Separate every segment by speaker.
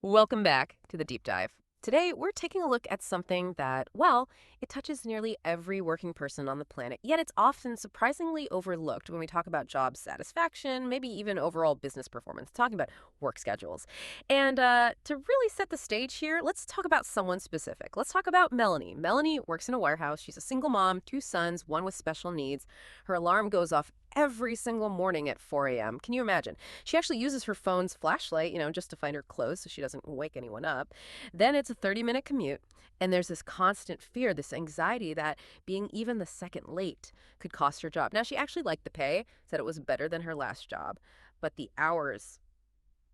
Speaker 1: Welcome back to the deep dive. Today, we're taking a look at something that, well, it touches nearly every working person on the planet, yet it's often surprisingly overlooked when we talk about job satisfaction, maybe even overall business performance, talking about work schedules. And to really set the stage here, let's talk about someone specific. Let's talk about Melanie. Melanie works in a warehouse. She's a single mom, two sons, one with special needs. Her alarm goes off every single morning at 4 a.m. Can you imagine? She actually uses her phone's flashlight, just to find her clothes so she doesn't wake anyone up. Then it's a 30-minute commute, and there's this constant fear, this anxiety that being even the second late could cost her job. Now, she actually liked the pay, said it was better than her last job, but the hours,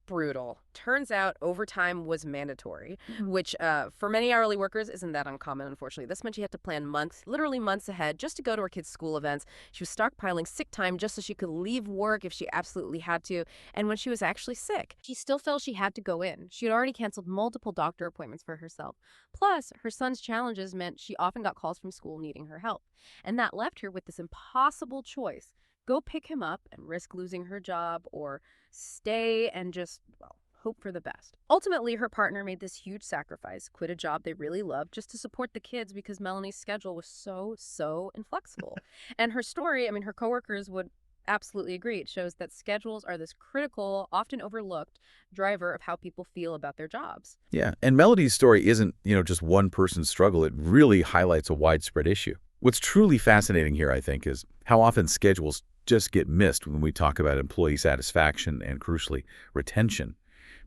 Speaker 1: brutal. Turns out overtime was mandatory, which for many hourly workers isn't that uncommon, unfortunately. This meant she had to plan months, literally months ahead, just to go to her kids' school events. She was stockpiling sick time just so she could leave work if she absolutely had to. And when she was actually sick, she still felt she had to go in. She had already canceled multiple doctor appointments for herself. Plus, her son's challenges meant she often got calls from school needing her help. And that left her with this impossible choice: go pick him up and risk losing her job, or stay and just, well, hope for the best. Ultimately, her partner made this huge sacrifice, quit a job they really loved just to support the kids because Melanie's schedule was so inflexible. And her story, her coworkers would absolutely agree. It shows that schedules are this critical, often overlooked driver of how people feel about their jobs.
Speaker 2: Yeah, and Melody's story isn't, just one person's struggle. It really highlights a widespread issue. What's truly fascinating here, I think, is how often schedules just get missed when we talk about employee satisfaction and, crucially, retention.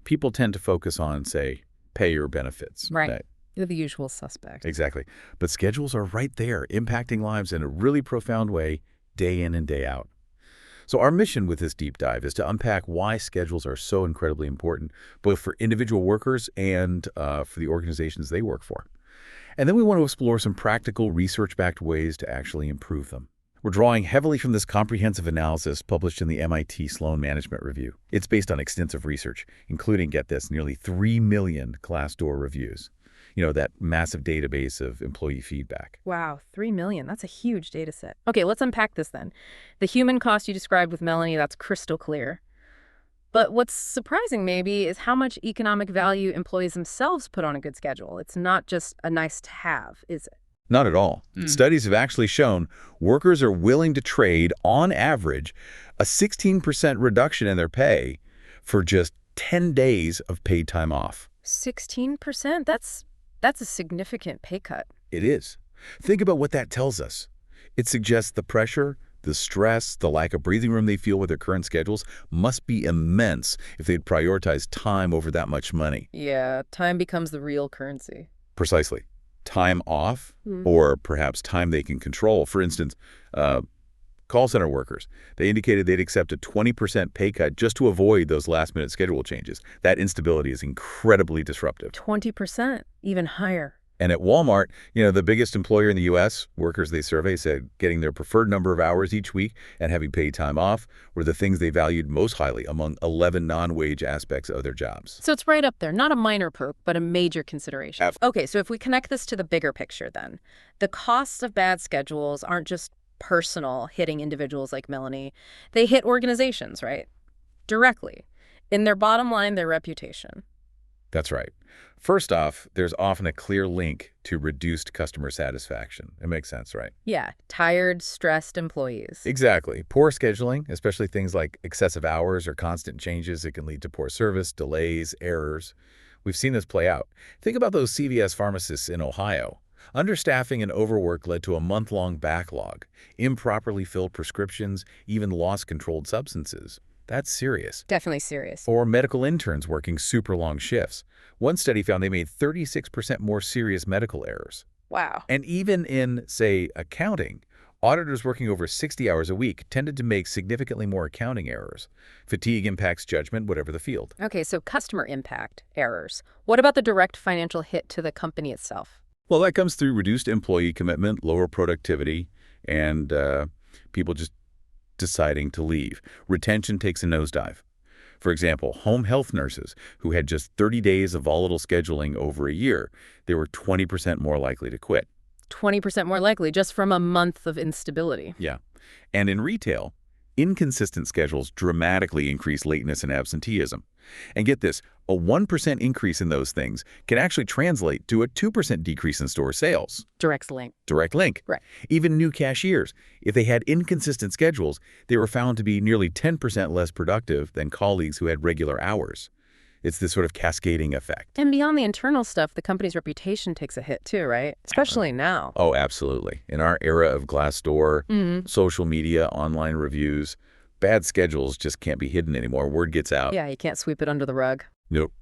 Speaker 2: People tend to focus on, say, pay or benefits.
Speaker 1: Right. You're the usual suspect.
Speaker 2: Exactly. But schedules are right there, impacting lives in a really profound way, day in and day out. So our mission with this deep dive is to unpack why schedules are so incredibly important, both for individual workers and for the organizations they work for. And then we want to explore some practical, research-backed ways to actually improve them. We're drawing heavily from this comprehensive analysis published in the MIT Sloan Management Review. It's based on extensive research, including, get this, nearly 3 million Glassdoor reviews. That massive database of employee feedback.
Speaker 1: Wow, 3 million. That's a huge data set. Okay, let's unpack this then. The human cost you described with Melanie, that's crystal clear. But what's surprising maybe is how much economic value employees themselves put on a good schedule. It's not just a nice to have, is it?
Speaker 2: Not at all. Studies have actually shown workers are willing to trade, on average, a 16% reduction in their pay for just 10 days of paid time off.
Speaker 1: 16%? That's a significant pay cut.
Speaker 2: It is. Think about what that tells us. It suggests the pressure, the stress, the lack of breathing room they feel with their current schedules must be immense if they'd prioritize time over that much money.
Speaker 1: Yeah, time becomes the real currency.
Speaker 2: Precisely. Time off, or perhaps time they can control. For instance, call center workers. They indicated they'd accept a 20% pay cut just to avoid those last-minute schedule changes. That instability is incredibly disruptive.
Speaker 1: 20%, even higher.
Speaker 2: And at Walmart, the biggest employer in the U.S., workers they survey said getting their preferred number of hours each week and having paid time off were the things they valued most highly among 11 non-wage aspects of their jobs.
Speaker 1: So it's right up there. Not a minor perk, but a major consideration. Okay, so if we connect this to the bigger picture then, the costs of bad schedules aren't just personal, hitting individuals like Melanie. They hit organizations, right? Directly. In their bottom line, their reputation.
Speaker 2: That's right. First off, there's often a clear link to reduced customer satisfaction. It makes sense, right?
Speaker 1: Yeah, tired, stressed employees.
Speaker 2: Exactly. Poor scheduling, especially things like excessive hours or constant changes, it can lead to poor service, delays, errors. We've seen this play out. Think about those CVS pharmacists in Ohio. Understaffing and overwork led to a month-long backlog, improperly filled prescriptions, even lost controlled substances. That's serious.
Speaker 1: Definitely serious.
Speaker 2: Or medical interns working super long shifts. One study found they made 36% more serious medical errors.
Speaker 1: Wow.
Speaker 2: And even in, say, accounting, auditors working over 60 hours a week tended to make significantly more accounting errors. Fatigue impacts judgment, whatever the field.
Speaker 1: Okay, so customer impact, errors. What about the direct financial hit to the company itself?
Speaker 2: Well, that comes through reduced employee commitment, lower productivity, and people just deciding to leave. Retention takes a nosedive. For example, home health nurses who had just 30 days of volatile scheduling over a year, they were 20% more likely to quit.
Speaker 1: 20% more likely just from a month of instability.
Speaker 2: Yeah. And in retail, inconsistent schedules dramatically increase lateness and absenteeism. And get this, a 1% increase in those things can actually translate to a 2% decrease in store sales.
Speaker 1: Direct link.
Speaker 2: Direct link.
Speaker 1: Right.
Speaker 2: Even new cashiers, if they had inconsistent schedules, they were found to be nearly 10% less productive than colleagues who had regular hours. It's this sort of cascading effect.
Speaker 1: And beyond the internal stuff, the company's reputation takes a hit too, right? Especially now.
Speaker 2: Oh, absolutely. In our era of Glassdoor, social media, online reviews, bad schedules just can't be hidden anymore. Word gets out.
Speaker 1: Yeah, you can't sweep it under the rug.
Speaker 2: Nope.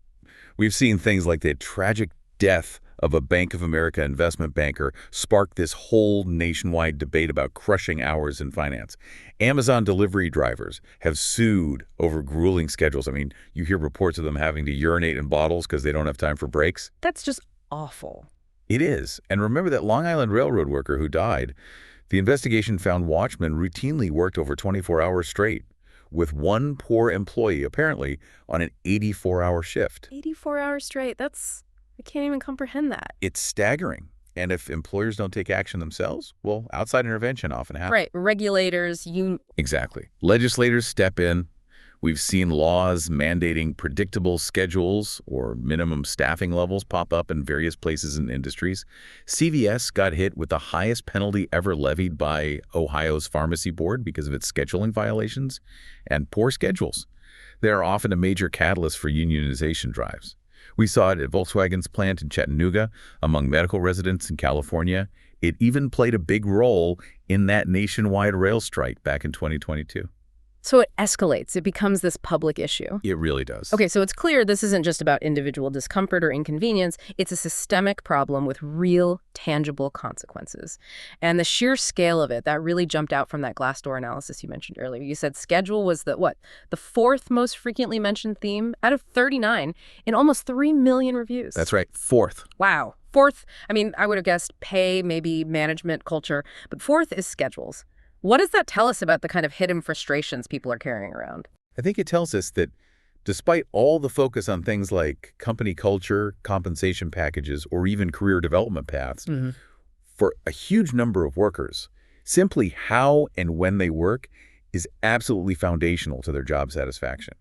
Speaker 2: We've seen things like the tragic death of a Bank of America investment banker spark this whole nationwide debate about crushing hours in finance. Amazon delivery drivers have sued over grueling schedules. I mean, you hear reports of them having to urinate in bottles because they don't have time for breaks.
Speaker 1: That's just awful.
Speaker 2: It is. And remember that Long Island Railroad worker who died? The investigation found watchmen routinely worked over 24 hours straight, with one poor employee apparently on an 84-hour shift.
Speaker 1: 84 hours straight. I can't even comprehend that.
Speaker 2: It's staggering. And if employers don't take action themselves, well, outside intervention often happens.
Speaker 1: Right. Regulators,
Speaker 2: Exactly. Legislators step in. We've seen laws mandating predictable schedules or minimum staffing levels pop up in various places and industries. CVS got hit with the highest penalty ever levied by Ohio's pharmacy board because of its scheduling violations and poor schedules. They are often a major catalyst for unionization drives. We saw it at Volkswagen's plant in Chattanooga, among medical residents in California. It even played a big role in that nationwide rail strike back in 2022.
Speaker 1: So it escalates. It becomes this public issue.
Speaker 2: It really does.
Speaker 1: Okay, so it's clear this isn't just about individual discomfort or inconvenience. It's a systemic problem with real, tangible consequences. And the sheer scale of it, that really jumped out from that Glassdoor analysis you mentioned earlier. You said schedule was the fourth most frequently mentioned theme out of 39 in almost 3 million reviews.
Speaker 2: That's right. Fourth.
Speaker 1: Wow. Fourth, I would have guessed pay, maybe management, culture, but fourth is schedules. What does that tell us about the kind of hidden frustrations people are carrying around?
Speaker 2: I think it tells us that despite all the focus on things like company culture, compensation packages, or even career development paths, for a huge number of workers, simply how and when they work is absolutely foundational to their job satisfaction.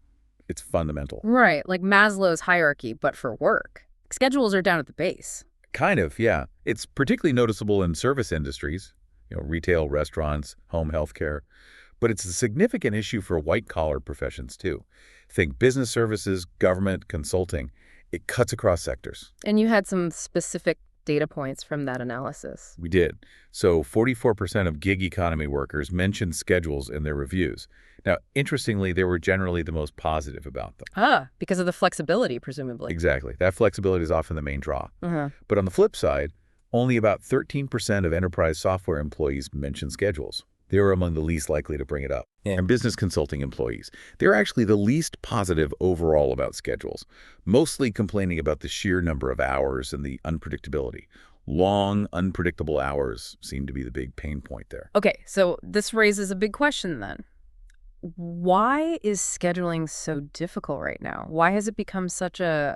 Speaker 2: It's fundamental.
Speaker 1: Right, like Maslow's hierarchy, but for work. Schedules are down at the base.
Speaker 2: Kind of, yeah. It's particularly noticeable in service industries, retail, restaurants, home healthcare. But it's a significant issue for white-collar professions, too. Think business services, government, consulting. It cuts across sectors.
Speaker 1: And you had some specific data points from that analysis.
Speaker 2: We did. So 44% of gig economy workers mentioned schedules in their reviews. Now, interestingly, they were generally the most positive about them.
Speaker 1: Because of the flexibility, presumably.
Speaker 2: Exactly. That flexibility is often the main draw. But on the flip side, only about 13% of enterprise software employees mention schedules. They were among the least likely to bring it up. And business consulting employees, they're actually the least positive overall about schedules, mostly complaining about the sheer number of hours and the unpredictability. Long, unpredictable hours seem to be the big pain point there.
Speaker 1: Okay, so this raises a big question then. Why is scheduling so difficult right now? Why has it become such a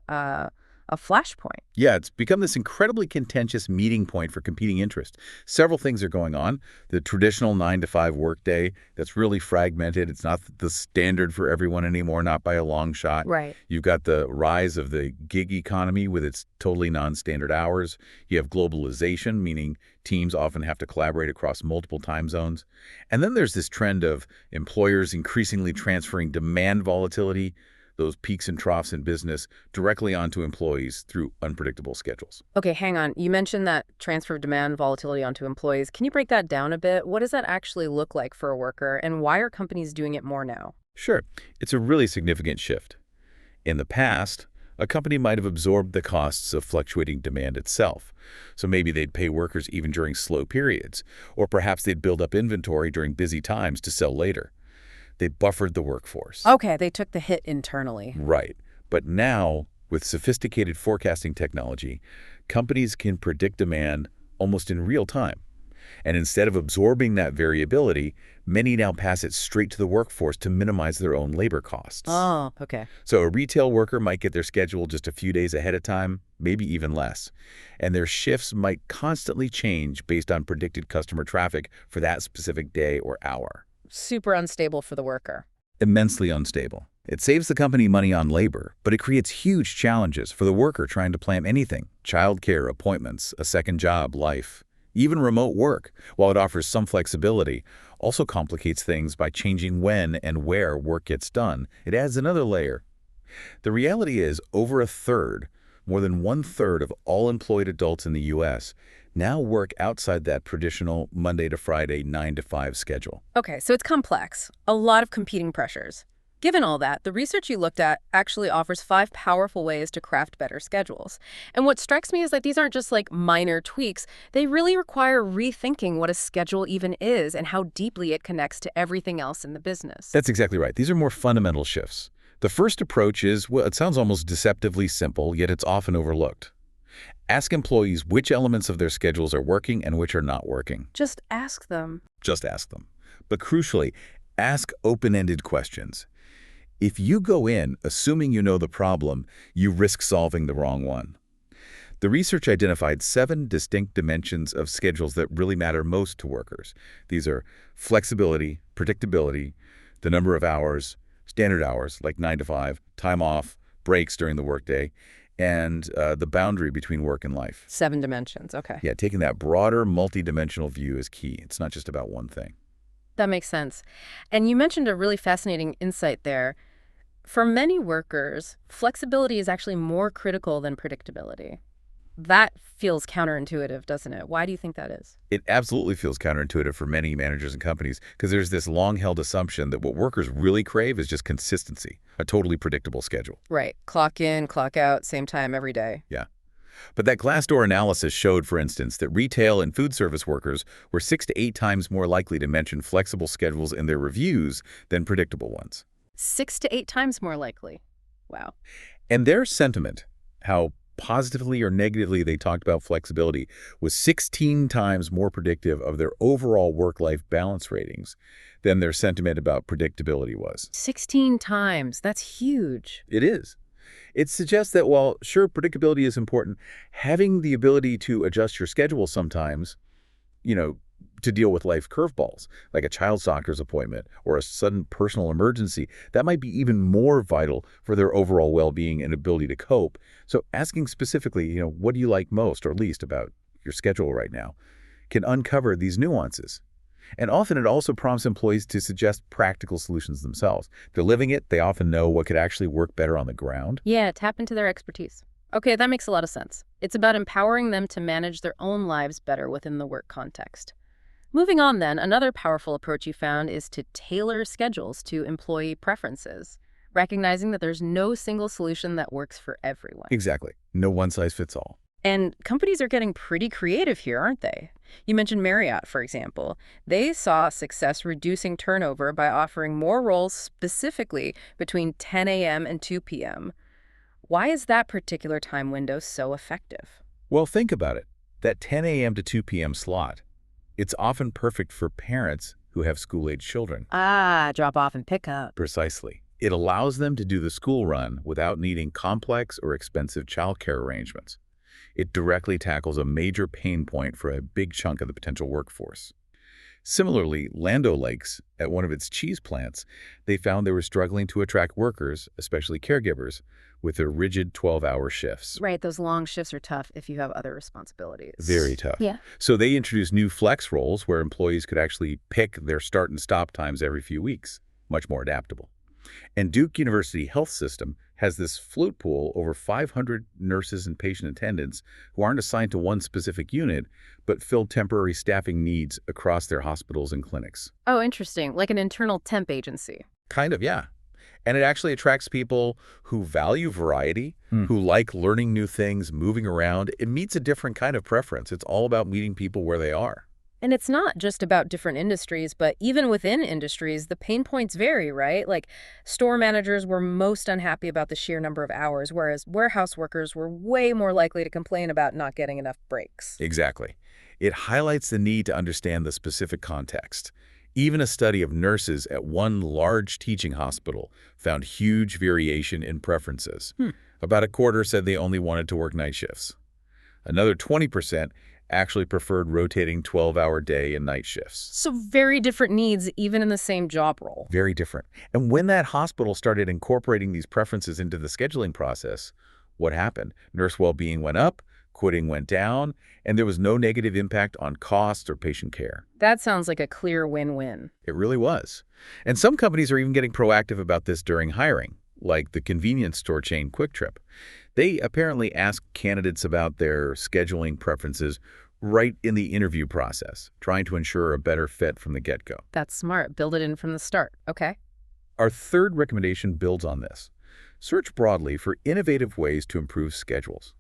Speaker 1: flashpoint?
Speaker 2: Yeah, it's become this incredibly contentious meeting point for competing interests. Several things are going on. The traditional 9-to-5 workday, that's really fragmented. It's not the standard for everyone anymore, not by a long shot.
Speaker 1: Right.
Speaker 2: You've got the rise of the gig economy with its totally non-standard hours. You have globalization, meaning teams often have to collaborate across multiple time zones. And then there's this trend of employers increasingly transferring demand volatility, those peaks and troughs in business, directly onto employees through unpredictable schedules.
Speaker 1: Okay, hang on. You mentioned that transfer of demand volatility onto employees. Can you break that down a bit? What does that actually look like for a worker, and why are companies doing it more now?
Speaker 2: Sure. It's a really significant shift. In the past, a company might have absorbed the costs of fluctuating demand itself. So maybe they'd pay workers even during slow periods, or perhaps they'd build up inventory during busy times to sell later. They buffered the workforce.
Speaker 1: Okay, they took the hit internally.
Speaker 2: Right. But now, with sophisticated forecasting technology, companies can predict demand almost in real time. And instead of absorbing that variability, many now pass it straight to the workforce to minimize their own labor costs.
Speaker 1: Oh, okay.
Speaker 2: So a retail worker might get their schedule just a few days ahead of time, maybe even less. And their shifts might constantly change based on predicted customer traffic for that specific day or hour.
Speaker 1: Super unstable for the worker.
Speaker 2: Immensely unstable. It saves the company money on labor, but it creates huge challenges for the worker trying to plan anything: childcare, appointments, a second job, life. Even remote work, while it offers some flexibility, also complicates things by changing when and where work gets done. It adds another layer. The reality is, over a third, more than one-third of all employed adults in the U.S. now work outside that traditional Monday to Friday 9 to 5 schedule.
Speaker 1: Okay, so it's complex. A lot of competing pressures. Given all that, the research you looked at actually offers 5 powerful ways to craft better schedules. And what strikes me is that these aren't just like minor tweaks. They really require rethinking what a schedule even is and how deeply it connects to everything else in the business.
Speaker 2: That's exactly right. These are more fundamental shifts. The first approach is, well, it sounds almost deceptively simple, yet it's often overlooked. Ask employees which elements of their schedules are working and which are not working.
Speaker 1: Just ask them.
Speaker 2: Just ask them. But crucially, ask open-ended questions. If you go in assuming you know the problem, you risk solving the wrong one. The research identified 7 distinct dimensions of schedules that really matter most to workers. These are flexibility, predictability, the number of hours, standard hours like 9 to 5, time off, breaks during the workday, and the boundary between work and life.
Speaker 1: 7 dimensions, okay.
Speaker 2: Yeah, taking that broader, multidimensional view is key. It's not just about one thing.
Speaker 1: That makes sense. And you mentioned a really fascinating insight there. For many workers, flexibility is actually more critical than predictability. That feels counterintuitive, doesn't it? Why do you think that is?
Speaker 2: It absolutely feels counterintuitive for many managers and companies because there's this long-held assumption that what workers really crave is just consistency, a totally predictable schedule.
Speaker 1: Right. Clock in, clock out, same time every day.
Speaker 2: Yeah. But that Glassdoor analysis showed, for instance, that retail and food service workers were 6 to 8 times more likely to mention flexible schedules in their reviews than predictable ones.
Speaker 1: 6 to 8 times more likely. Wow.
Speaker 2: And their sentiment, how positively or negatively they talked about flexibility, was 16 times more predictive of their overall work-life balance ratings than their sentiment about predictability was.
Speaker 1: 16 times. That's huge.
Speaker 2: It is. It suggests that while, sure, predictability is important, having the ability to adjust your schedule sometimes, to deal with life curveballs, like a child's doctor's appointment or a sudden personal emergency, that might be even more vital for their overall well-being and ability to cope. So asking specifically, what do you like most or least about your schedule right now, can uncover these nuances. And often it also prompts employees to suggest practical solutions themselves. They're living it. They often know what could actually work better on the ground.
Speaker 1: Yeah, tap into their expertise. Okay, that makes a lot of sense. It's about empowering them to manage their own lives better within the work context. Moving on then, another powerful approach you found is to tailor schedules to employee preferences, recognizing that there's no single solution that works for everyone.
Speaker 2: Exactly. No one size fits all.
Speaker 1: And companies are getting pretty creative here, aren't they? You mentioned Marriott, for example. They saw success reducing turnover by offering more roles specifically between 10 a.m. and 2 p.m. Why is that particular time window so effective?
Speaker 2: Well, think about it. That 10 a.m. to 2 p.m. slot, it's often perfect for parents who have school-age children.
Speaker 1: Ah, drop off and pick up.
Speaker 2: Precisely. It allows them to do the school run without needing complex or expensive childcare arrangements. It directly tackles a major pain point for a big chunk of the potential workforce. Similarly, Land O'Lakes, at one of its cheese plants, they found they were struggling to attract workers, especially caregivers, with their rigid 12-hour shifts.
Speaker 1: Right, those long shifts are tough if you have other responsibilities.
Speaker 2: Very tough.
Speaker 1: Yeah.
Speaker 2: So they introduced new flex roles where employees could actually pick their start and stop times every few weeks, much more adaptable. And Duke University Health System has this float pool over 500 nurses and patient attendants who aren't assigned to one specific unit, but fill temporary staffing needs across their hospitals and clinics.
Speaker 1: Oh, interesting. Like an internal temp agency.
Speaker 2: Kind of, yeah. And it actually attracts people who value variety, who like learning new things, moving around. It meets a different kind of preference. It's all about meeting people where they are.
Speaker 1: And it's not just about different industries, but even within industries, the pain points vary, right? Like store managers were most unhappy about the sheer number of hours, whereas warehouse workers were way more likely to complain about not getting enough breaks.
Speaker 2: Exactly. It highlights the need to understand the specific context. Even a study of nurses at one large teaching hospital found huge variation in preferences. About a quarter said they only wanted to work night shifts. Another 20% actually preferred rotating 12-hour day and night shifts.
Speaker 1: So very different needs, even in the same job role.
Speaker 2: Very different. And when that hospital started incorporating these preferences into the scheduling process, what happened? Nurse well-being went up, quitting went down, and there was no negative impact on cost or patient care.
Speaker 1: That sounds like a clear win-win.
Speaker 2: It really was. And some companies are even getting proactive about this during hiring, like the convenience store chain Quick Trip. They apparently ask candidates about their scheduling preferences right in the interview process, trying to ensure a better fit from the get-go.
Speaker 1: That's smart. Build it in from the start. Okay.
Speaker 2: Our third recommendation builds on this. Search broadly for innovative ways to improve schedules.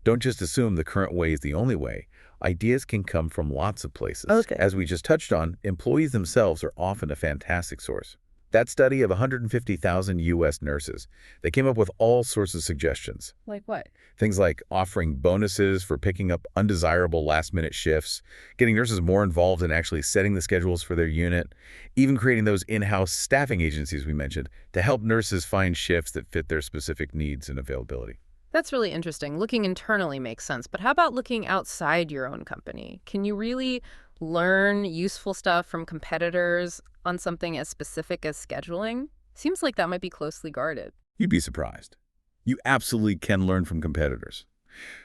Speaker 2: Don't just assume the current way is the only way. Ideas can come from lots of places.
Speaker 1: Okay.
Speaker 2: As we just touched on, employees themselves are often a fantastic source. That study of 150,000 U.S. nurses, they came up with all sorts of suggestions.
Speaker 1: Like what?
Speaker 2: Things like offering bonuses for picking up undesirable last-minute shifts, getting nurses more involved in actually setting the schedules for their unit, even creating those in-house staffing agencies we mentioned to help nurses find shifts that fit their specific needs and availability.
Speaker 1: That's really interesting. Looking internally makes sense, but how about looking outside your own company? Can you really learn useful stuff from competitors on something as specific as scheduling? Seems like that might be closely guarded.
Speaker 2: You'd be surprised. You absolutely can learn from competitors.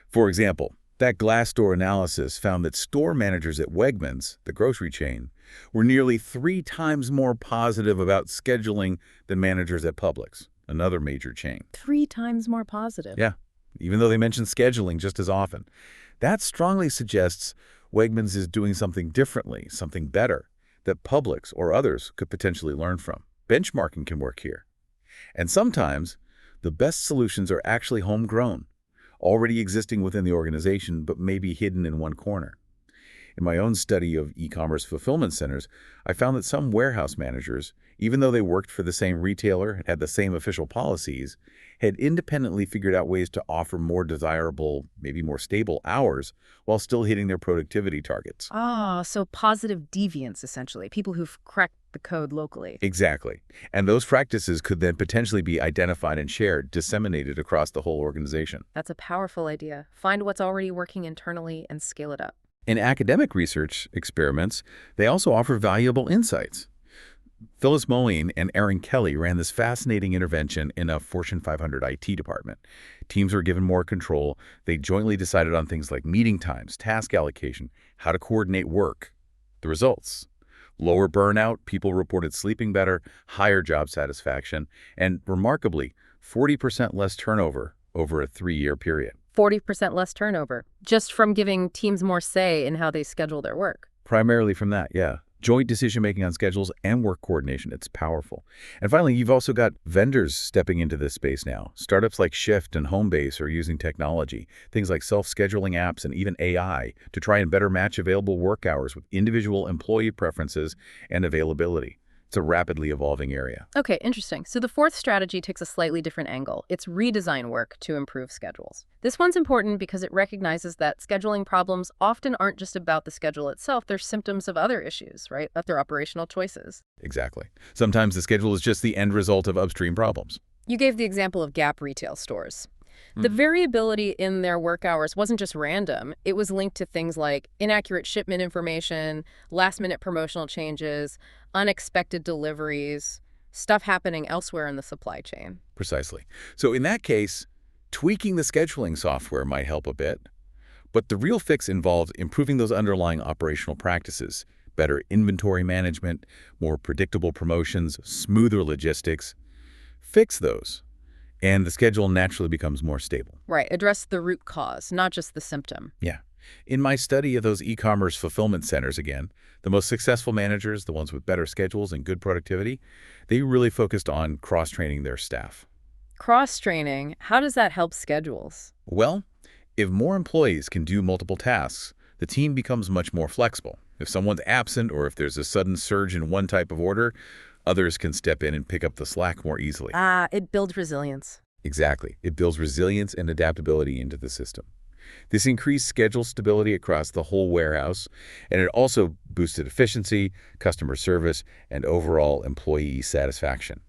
Speaker 2: For example, that Glassdoor analysis found that store managers at Wegmans, the grocery chain, were nearly 3 times more positive about scheduling than managers at Publix, another major chain.
Speaker 1: 3 times more positive.
Speaker 2: Yeah, even though they mention scheduling just as often. That strongly suggests Wegmans is doing something differently, something better, that Publix or others could potentially learn from. Benchmarking can work here. And sometimes, the best solutions are actually homegrown, already existing within the organization, but maybe hidden in one corner. In my own study of e-commerce fulfillment centers, I found that some warehouse managers, even though they worked for the same retailer and had the same official policies, had independently figured out ways to offer more desirable, maybe more stable hours while still hitting their productivity targets.
Speaker 1: Ah, so positive deviants, essentially, people who've cracked the code locally.
Speaker 2: Exactly. And those practices could then potentially be identified and shared, disseminated across the whole organization.
Speaker 1: That's a powerful idea. Find what's already working internally and scale it up.
Speaker 2: In academic research experiments, they also offer valuable insights. Phyllis Moline and Aaron Kelly ran this fascinating intervention in a Fortune 500 IT department. Teams were given more control. They jointly decided on things like meeting times, task allocation, how to coordinate work. The results: lower burnout, people reported sleeping better, higher job satisfaction, and remarkably, 40% less turnover over a 3-year period.
Speaker 1: 40% less turnover, just from giving teams more say in how they schedule their work.
Speaker 2: Primarily from that, yeah. Joint decision-making on schedules and work coordination, it's powerful. And finally, you've also got vendors stepping into this space now. Startups like Shift and Homebase are using technology, things like self-scheduling apps and even AI, to try and better match available work hours with individual employee preferences and availability. It's a rapidly evolving area.
Speaker 1: Okay, interesting. So the fourth strategy takes a slightly different angle. It's redesign work to improve schedules. This one's important because it recognizes that scheduling problems often aren't just about the schedule itself. They're symptoms of other issues, right? Of their operational choices.
Speaker 2: Exactly. Sometimes the schedule is just the end result of upstream problems.
Speaker 1: You gave the example of Gap retail stores. The variability in their work hours wasn't just random. It was linked to things like inaccurate shipment information, last-minute promotional changes, unexpected deliveries, stuff happening elsewhere in the supply chain.
Speaker 2: Precisely. So in that case, tweaking the scheduling software might help a bit. But the real fix involves improving those underlying operational practices, better inventory management, more predictable promotions, smoother logistics. Fix those, and the schedule naturally becomes more stable.
Speaker 1: Right. Address the root cause, not just the symptom.
Speaker 2: Yeah. In my study of those e-commerce fulfillment centers again, the most successful managers, the ones with better schedules and good productivity, they really focused on cross-training their staff.
Speaker 1: Cross-training, how does that help schedules?
Speaker 2: Well, if more employees can do multiple tasks, the team becomes much more flexible. If someone's absent or if there's a sudden surge in one type of order, others can step in and pick up the slack more easily.
Speaker 1: It builds resilience.
Speaker 2: Exactly. It builds resilience and adaptability into the system. This increased schedule stability across the whole warehouse, and it also boosted efficiency, customer service, and overall employee satisfaction.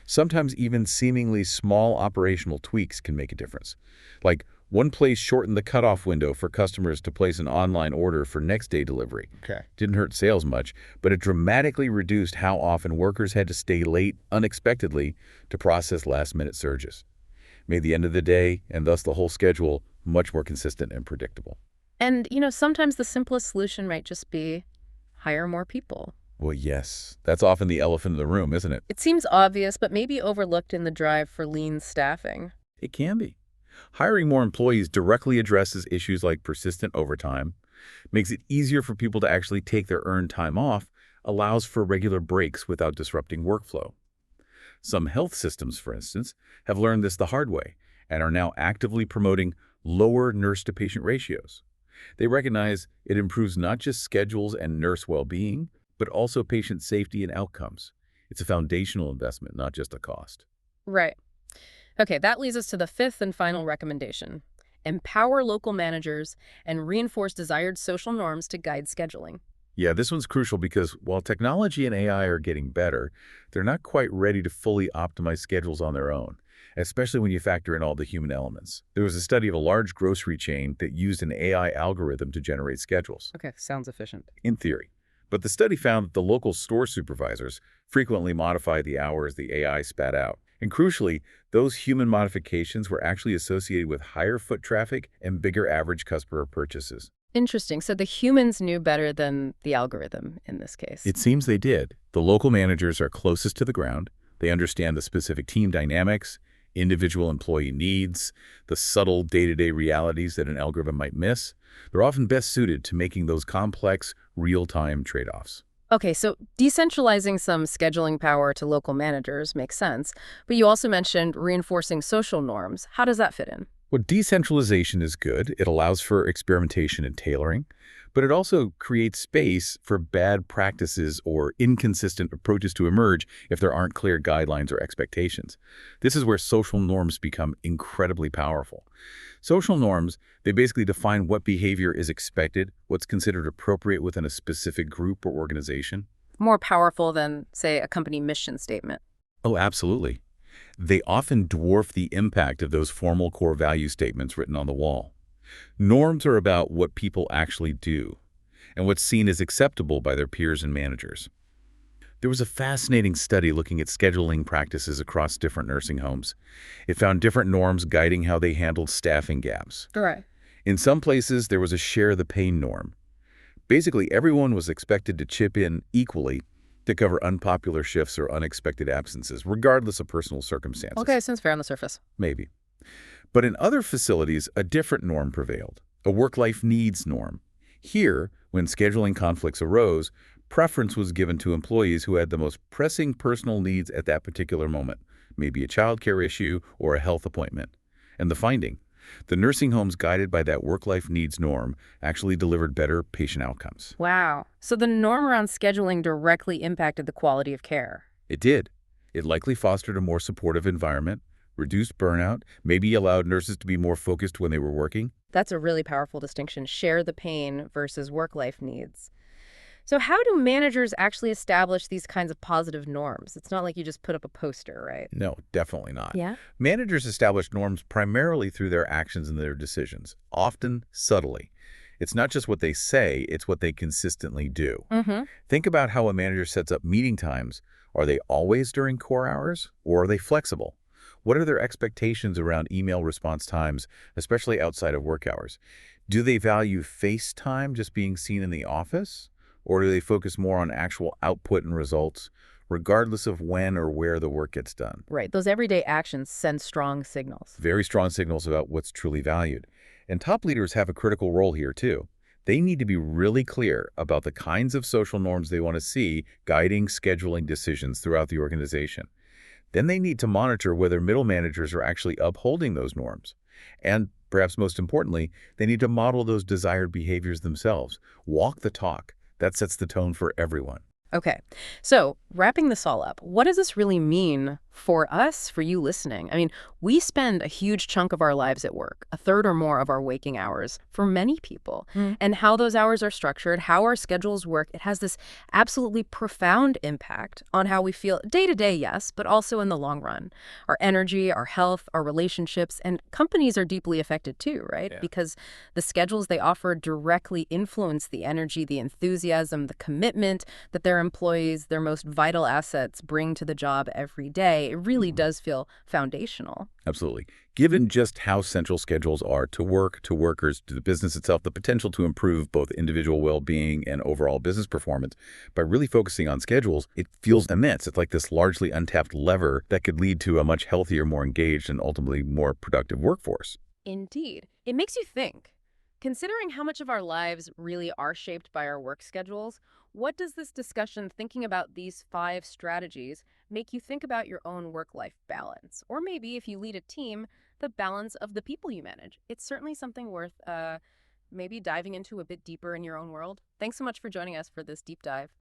Speaker 2: Sometimes even seemingly small operational tweaks can make a difference, like One place shortened the cutoff window for customers to place an online order for next-day delivery.
Speaker 3: Okay.
Speaker 2: Didn't hurt sales much, but it dramatically reduced how often workers had to stay late unexpectedly to process last-minute surges. Made the end of the day, and thus the whole schedule, much more consistent and predictable.
Speaker 1: And, sometimes the simplest solution might just be hire more people.
Speaker 2: Well, yes, that's often the elephant in the room, isn't it?
Speaker 1: It seems obvious, but maybe overlooked in the drive for lean staffing.
Speaker 2: It can be. Hiring more employees directly addresses issues like persistent overtime, makes it easier for people to actually take their earned time off, allows for regular breaks without disrupting workflow. Some health systems, for instance, have learned this the hard way and are now actively promoting lower nurse-to-patient ratios. They recognize it improves not just schedules and nurse well-being, but also patient safety and outcomes. It's a foundational investment, not just a cost.
Speaker 1: Right. Okay, that leads us to the fifth and final recommendation. Empower local managers and reinforce desired social norms to guide scheduling.
Speaker 2: Yeah, this one's crucial because while technology and AI are getting better, they're not quite ready to fully optimize schedules on their own, especially when you factor in all the human elements. There was a study of a large grocery chain that used an AI algorithm to generate schedules.
Speaker 1: Okay, sounds efficient.
Speaker 2: In theory. But the study found that the local store supervisors frequently modify the hours the AI spat out. And crucially, those human modifications were actually associated with higher foot traffic and bigger average customer purchases.
Speaker 1: Interesting. So the humans knew better than the algorithm in this case.
Speaker 2: It seems they did. The local managers are closest to the ground. They understand the specific team dynamics, individual employee needs, the subtle day-to-day realities that an algorithm might miss. They're often best suited to making those complex, real-time trade-offs.
Speaker 1: Okay, so decentralizing some scheduling power to local managers makes sense, but you also mentioned reinforcing social norms. How does that fit in?
Speaker 2: Well, decentralization is good. It allows for experimentation and tailoring, but it also creates space for bad practices or inconsistent approaches to emerge if there aren't clear guidelines or expectations. This is where social norms become incredibly powerful. Social norms, they basically define what behavior is expected, what's considered appropriate within a specific group or organization.
Speaker 1: More powerful than, say, a company mission statement.
Speaker 2: Oh, absolutely. They often dwarf the impact of those formal core value statements written on the wall. Norms are about what people actually do and what's seen as acceptable by their peers and managers. There was a fascinating study looking at scheduling practices across different nursing homes. It found different norms guiding how they handled staffing gaps.
Speaker 1: Right.
Speaker 2: In some places, there was a share the pain norm. Basically, everyone was expected to chip in equally to cover unpopular shifts or unexpected absences, regardless of personal circumstances.
Speaker 1: Okay, seems fair on the surface.
Speaker 2: Maybe. But in other facilities, a different norm prevailed, a work-life needs norm. Here, when scheduling conflicts arose, preference was given to employees who had the most pressing personal needs at that particular moment, maybe a childcare issue or a health appointment. And the finding, the nursing homes guided by that work-life needs norm actually delivered better patient outcomes.
Speaker 1: Wow. So the norm around scheduling directly impacted the quality of care.
Speaker 2: It did. It likely fostered a more supportive environment, reduced burnout, maybe allowed nurses to be more focused when they were working.
Speaker 1: That's a really powerful distinction, share the pain versus work-life needs. So how do managers actually establish these kinds of positive norms? It's not like you just put up a poster, right?
Speaker 2: No, definitely not.
Speaker 1: Yeah?
Speaker 2: Managers establish norms primarily through their actions and their decisions, often subtly. It's not just what they say, it's what they consistently do.
Speaker 1: Mm-hmm.
Speaker 2: Think about how a manager sets up meeting times. Are they always during core hours, or are they flexible? What are their expectations around email response times, especially outside of work hours? Do they value face time, just being seen in the office? Or do they focus more on actual output and results, regardless of when or where the work gets done?
Speaker 1: Right. Those everyday actions send strong signals.
Speaker 2: Very strong signals about what's truly valued. And top leaders have a critical role here, too. They need to be really clear about the kinds of social norms they want to see guiding scheduling decisions throughout the organization. Then they need to monitor whether middle managers are actually upholding those norms. And perhaps most importantly, they need to model those desired behaviors themselves. Walk the talk. That sets the tone for everyone.
Speaker 1: Okay. So wrapping this all up, what does this really mean For us, for you listening, I mean, we spend a huge chunk of our lives at work, a third or more of our waking hours for many people.
Speaker 2: Mm.
Speaker 1: And how those hours are structured, how our schedules work, it has this absolutely profound impact on how we feel day to day, yes, but also in the long run. Our energy, our health, our relationships, and companies are deeply affected too, right?
Speaker 2: Yeah.
Speaker 1: Because the schedules they offer directly influence the energy, the enthusiasm, the commitment that their employees, their most vital assets, bring to the job every day. It really
Speaker 2: Mhm.
Speaker 1: does feel foundational.
Speaker 2: Absolutely. Given just how central schedules are to work, to workers, to the business itself, the potential to improve both individual well-being and overall business performance by really focusing on schedules, it feels immense. It's like this largely untapped lever that could lead to a much healthier, more engaged, and ultimately more productive workforce.
Speaker 1: Indeed. It makes you think. Considering how much of our lives really are shaped by our work schedules, what does this discussion thinking about these 5 strategies make you think about your own work-life balance? Or maybe if you lead a team, the balance of the people you manage. It's certainly something worth maybe diving into a bit deeper in your own world. Thanks so much for joining us for this deep dive.